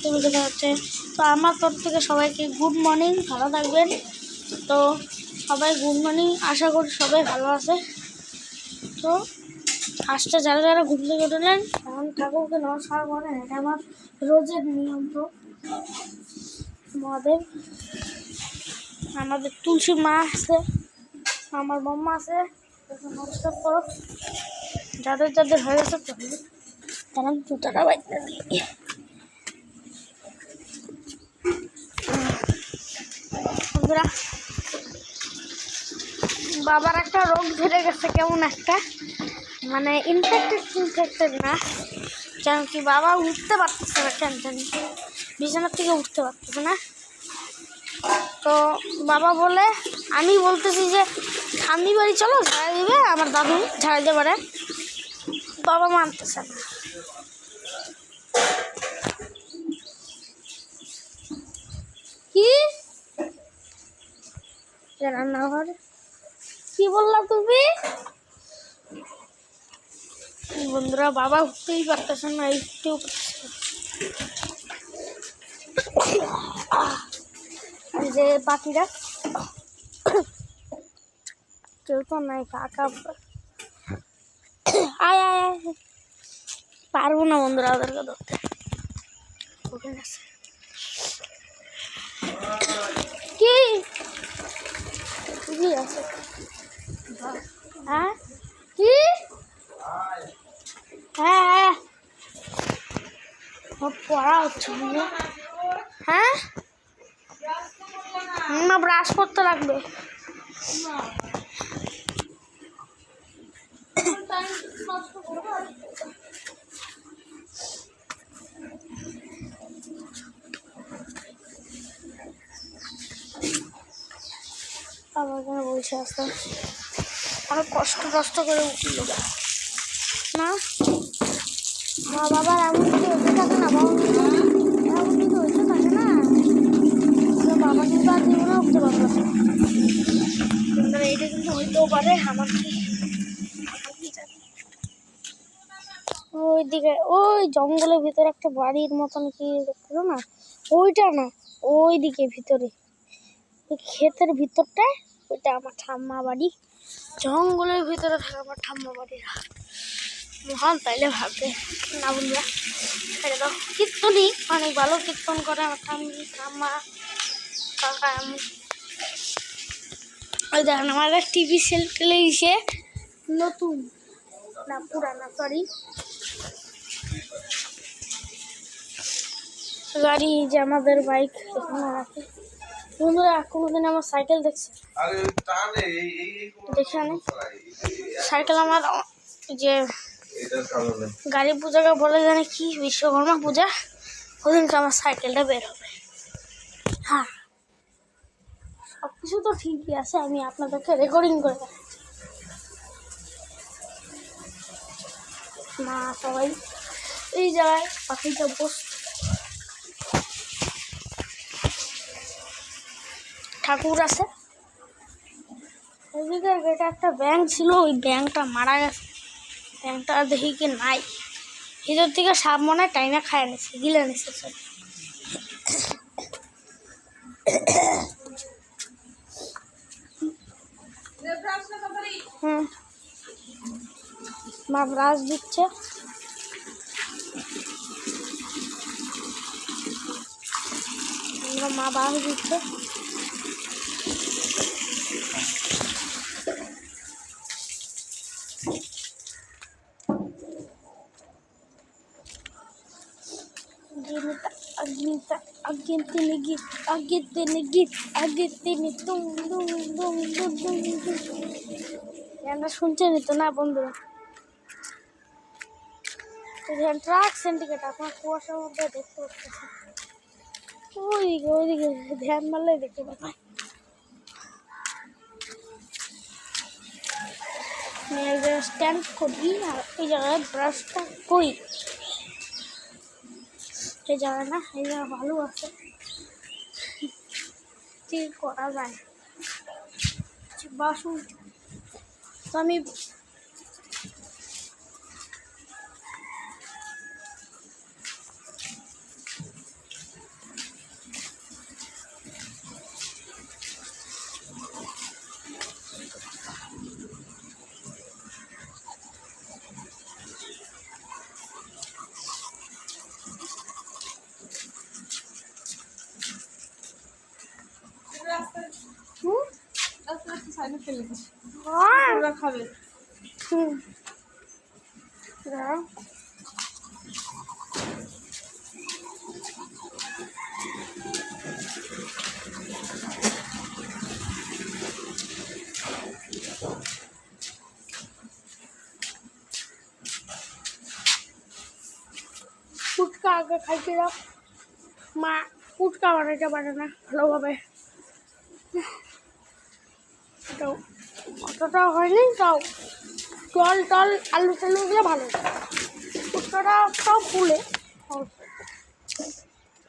তুমি দেখা যাচ্ছে। তো আমার তরফ থেকে সবাইকে গুড মর্নিং, ভালো থাকবেন। তো সবাই গুড মর্নিং, আশা করি সবাই ভালো আছে। তো আজকে যারা যারা ঘুম থেকে উঠলেন এখন ঠাকুরকে নমস্কার করেন, এটা আমার রোজের নিয়ম। তো আমাদের তুলসী মা আছে, আমার মাম্মা আছে, নমস্কার করো। যাদের যাদের হয়ে গেছে তারা জুতাটা বাইরে দিয়ে বাবার একটা রোগ ধরে গেছে, কেমন একটা মানে ইনফেক্টেড না, কেন কি বাবা উঠতে পারতেছে না, কেন জানি বিছানার থেকে উঠতে পারতেছে না। তো বাবা বলে, আমি বলতেছি যে ঠাম্মি বাড়ি চলো ঝাড়া দিবে, আমার দাদু ঝাড়া দিতে পারে, বাবা মানতেছে না। কি রান্নাঘর কি বললা তুমি? বন্ধুরা বাবা উঠতেই পারতেছে না, একটু যে পাখিরা কেউ তো নাই, কাকা আয় আয় আয়, পারবো না বন্ধুরা ওদেরকে ধরতে। কি কি আছে? হ্যাঁ কি? হ্যাঁ পড়া হচ্ছে। হ্যাঁ না, ব্রাশ করতে লাগবে। আবার কেন বলছে আসতে, অনেক কষ্ট করে উঠল না। মা বাবার এমন যদি হতে থাকে না, বাবা এমন যদি হতে থাকে না, বাবা কিন্তু আর জীবনে উঠতে পারবে না। এইটা কিন্তু হইতেও পারে, আমার কি ওইদিকে ওই জঙ্গলের ভিতরে একটা বাড়ির মতন কি দেখলো না, ওইটা না, ওইদিকে ভিতরে ওই ক্ষেতের ভিতরটায়, ওইটা আমার ঠাম্মা বাড়ি। জঙ্গলের ভিতরে থাকে আমার ঠাম্মা বাড়িরা, মহান তাইলে ভাববে না বলবা। ছেড়ে দাও, কীর্তনই অনেক ভালো কীর্তন করে আমার ঠাম্মা কাকা। ওই দেখেন আমার টিভি সেলফেলে এসে নতুন না পুরানা, সরি গাড়ি, যে আমাদের বাইক এখানে রাখে। বন্ধুরা কোনোদিন আমার সাইকেল দেখছে, দেখে আনে সাইকেল আমার, যে গাড়ি পূজাকে বলে জানে কি বিশ্বকর্মা পূজা, ওদিনকে আমার সাইকেলটা বের হবে। হ্যাঁ সব কিছু তো ঠিকই আছে, আমি আপনাদেরকে রেকর্ডিং করে দেখাচ্ছি। মা সবাই এই জায়গায় পাখিটা বসত, ঠাকুর আছে ওইদিকে। এটা একটা ব্যাংক ছিল, ওই ব্যাংকটা মারা গেছে, ব্যাংকটা দেখি কি নাই, ভিতর থেকে সাপ মনে হয় টাইনা খায় নিছে, গিলে নিছে সব। মা ব্রাশ দিচ্ছে, মা ব্রাশ দিচ্ছে। গানটা শুনছেনই তো না বন্ধুরা? ট্রাক সিন্ডিকেট আপনার কুয়াশার মধ্যে দেখতে পাচ্ছেন, ওইদিকে ধ্যান মারলে দেখতে পাবেন। স্ট্যান্ড করি আর এই জায়গায় ব্রাশটা করি, এই জায়গায় না, এই জায়গায় ভালো আছে, কি করা যায়। বাসন তো আমি সাইডে ফেলে দিস, হ্যাঁ ওরা খাবে। দাঁড়াও। ফুচকা আগে খাইছিলাম, মা ফুচকা বানাইতে পারে না ভালোভাবে, তো অতটা হয়নি, তাও জল টল আলু টালু দিয়ে ভালো, ফুচকাটা সব ফুলে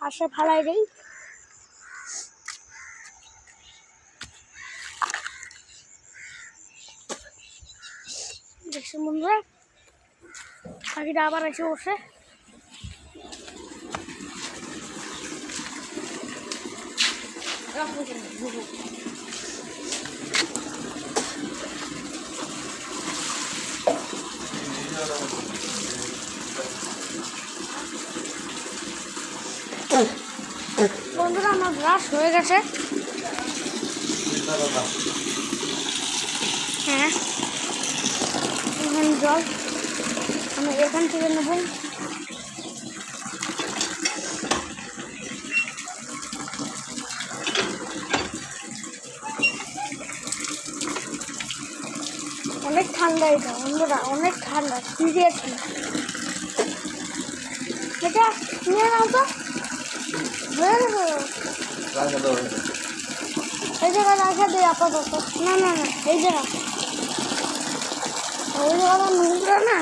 পাশে ফালাই দিই। দেখছি বন্ধুরা পাখিটা আবার এসে বসে। বন্ধুরা আমার ব্রাশ হয়ে গেছে, হ্যাঁ এখানে জল আমি এখান থেকে নেব। অনেক ঠান্ডা এটা বন্ধুরা, অনেক ঠান্ডা, সিরিয়াসলি এটা নিয়ে নাও তো, এই জায়গায় রাখা দিই আপাতত, না না না এই জায়গা, ওই জায়গাটা নোংরা না।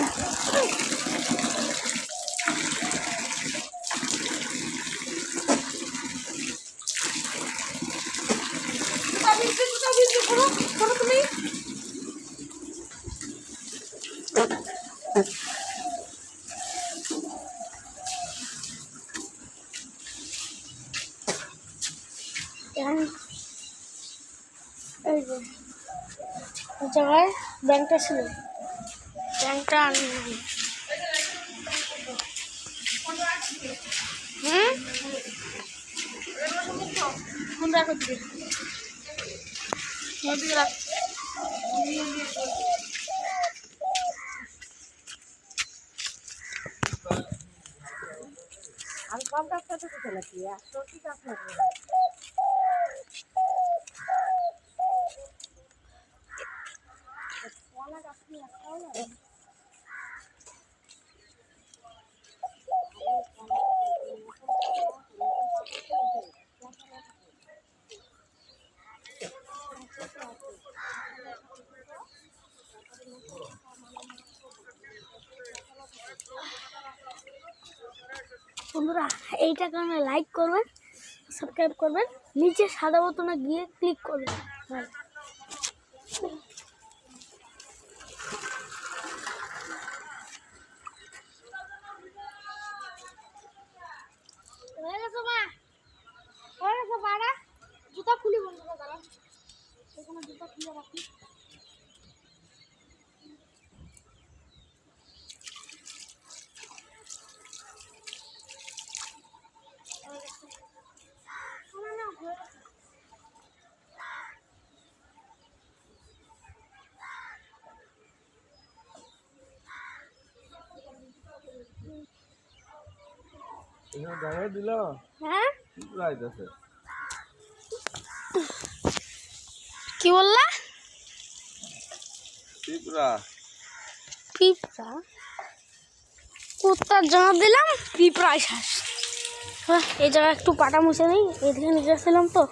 তুমি এই যে এই জায়গায় ব্যাংকটা ছিল, ব্যাংকটা আনি ফোন রাখো দিকে, নদীকে রাখ। আমি কম কাজটা তো চলে কি একশো কি কাজ লাগবে। বন্ধুরা এইটা কারণে লাইক করবেন, সাবস্ক্রাইব করবেন, নিচে সাদা বোতামে গিয়ে ক্লিক করবেন। হয়ে গেছে মা, হয়ে গেছে বাড়া, জুতা খুলি বন্ধুরা, দাঁড়ান এখানে জুতা খুলে রাখি। জায়গায় দিল, হ্যাঁ কি বললা? পিঁপড়া পিঁপড়া কুত্তার জন্য দিলাম, পিঁপড়ায় শ্বাস। এই জায়গায় একটু পাটা মুছে নেই, এদিকে নিয়ে আসছিলাম তো।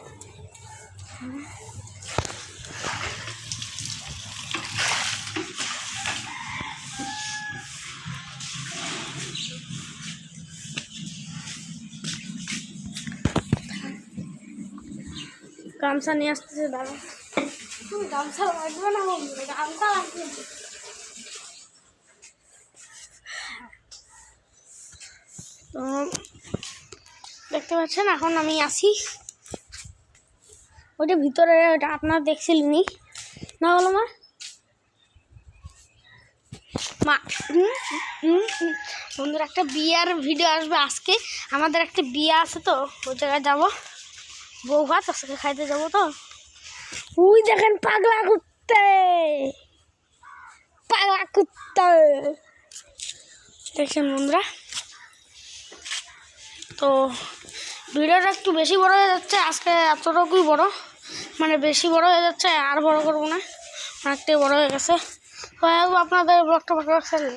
গামছা নিয়ে আসতেছে, দাঁড়া গামছা লাগবে না বন্ধু, গামছা লাগবে। তো দেখতে পাচ্ছেন এখন আমি আসি, ওইটা ভিতরে, ওটা আপনারা দেখছিলেনই না, বলো মা মা বন্ধুরা একটা বিয়ার ভিডিও আসবে আজকে, আমাদের একটা বিয়ে আছে তো ওই জায়গায় যাবো, বউ ভাত আজকে খাইতে যাবো তো, ওই দেখেন পাগলা কুত্তে, পাগলা কুত্তে দেখছেন বন্ধুরা। তো ভিডিওটা একটু বেশি বড় হয়ে যাচ্ছে আজকে, এতটুকুই বড়, মানে বেশি বড় হয়ে যাচ্ছে, আর বড় করবো না, অনেকটাই বড় হয়ে গেছে। তো আপনাদের ব্লগটা ভালো লাগছে।